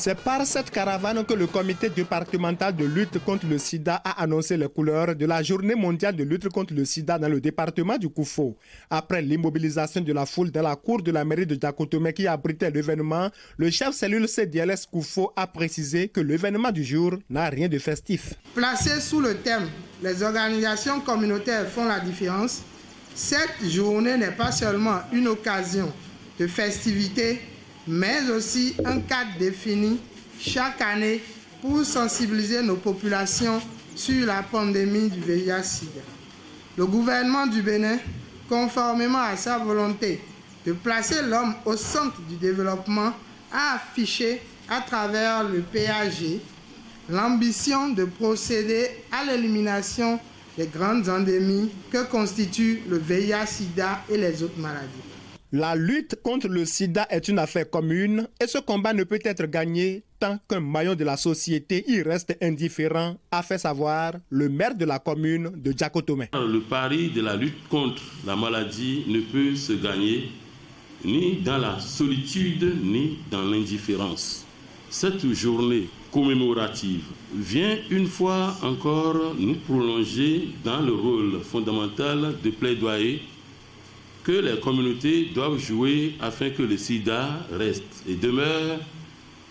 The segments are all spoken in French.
C'est par cette caravane que le comité départemental de lutte contre le sida a annoncé les couleurs de la journée mondiale de lutte contre le sida dans le département du Koufo. Après l'immobilisation de la foule dans la cour de la mairie de Diakotomé qui abritait l'événement, le chef cellule CDLS Koufo a précisé que l'événement du jour n'a rien de festif. Placé sous le thème « Les organisations communautaires font la différence », cette journée n'est pas seulement une occasion de festivité, mais aussi un cadre défini chaque année pour sensibiliser nos populations sur la pandémie du VIH-Sida. Le gouvernement du Bénin, conformément à sa volonté de placer l'homme au centre du développement, a affiché à travers le PAG l'ambition de procéder à l'élimination des grandes endémies que constituent le VIH-Sida et les autres maladies. La lutte contre le sida est une affaire commune et ce combat ne peut être gagné tant qu'un maillon de la société y reste indifférent, a fait savoir le maire de la commune de Diakotomé. Le pari de la lutte contre la maladie ne peut se gagner ni dans la solitude ni dans l'indifférence. Cette journée commémorative vient une fois encore nous prolonger dans le rôle fondamental de plaidoyer que les communautés doivent jouer afin que le sida reste et demeure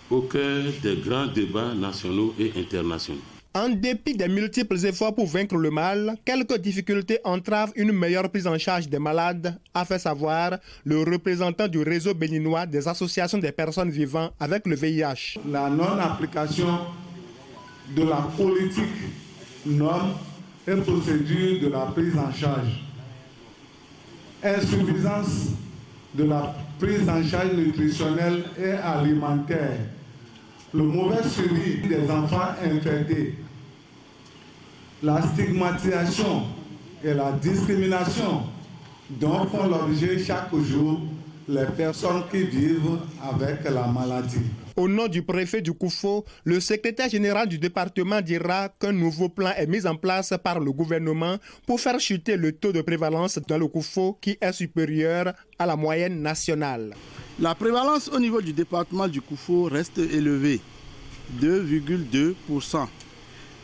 au cœur des grands débats nationaux et internationaux. En dépit des multiples efforts pour vaincre le mal, quelques difficultés entravent une meilleure prise en charge des malades, a fait savoir le représentant du réseau béninois des associations des personnes vivant avec le VIH. La non-application de la politique, normes et procédures de la prise en charge. Insuffisance de la prise en charge nutritionnelle et alimentaire. Le mauvais suivi des enfants infectés, la stigmatisation et la discrimination dont font l'objet chaque jour les personnes qui vivent avec la maladie. Au nom du préfet du Koufo, le secrétaire général du département dira qu'un nouveau plan est mis en place par le gouvernement pour faire chuter le taux de prévalence dans le Koufo qui est supérieur à la moyenne nationale. La prévalence au niveau du département du Koufo reste élevée, 2,2%,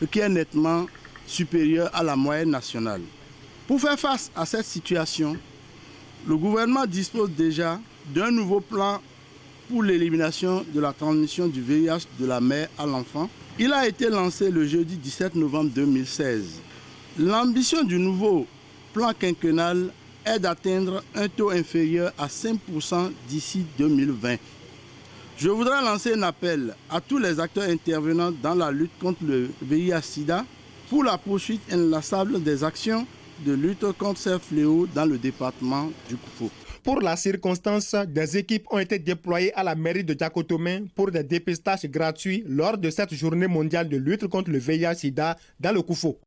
ce qui est nettement supérieur à la moyenne nationale. Pour faire face à cette situation, le gouvernement dispose déjà d'un nouveau plan pour l'élimination de la transmission du VIH de la mère à l'enfant. Il a été lancé le jeudi 17 novembre 2016. L'ambition du nouveau plan quinquennal est d'atteindre un taux inférieur à 5% d'ici 2020. Je voudrais lancer un appel à tous les acteurs intervenant dans la lutte contre le VIH-Sida pour la poursuite inlassable des actions de lutte contre ces fléaux dans le département du Koufo. Pour la circonstance, des équipes ont été déployées à la mairie de Diakotomé pour des dépistages gratuits lors de cette journée mondiale de lutte contre le VIH-Sida dans le Koufo.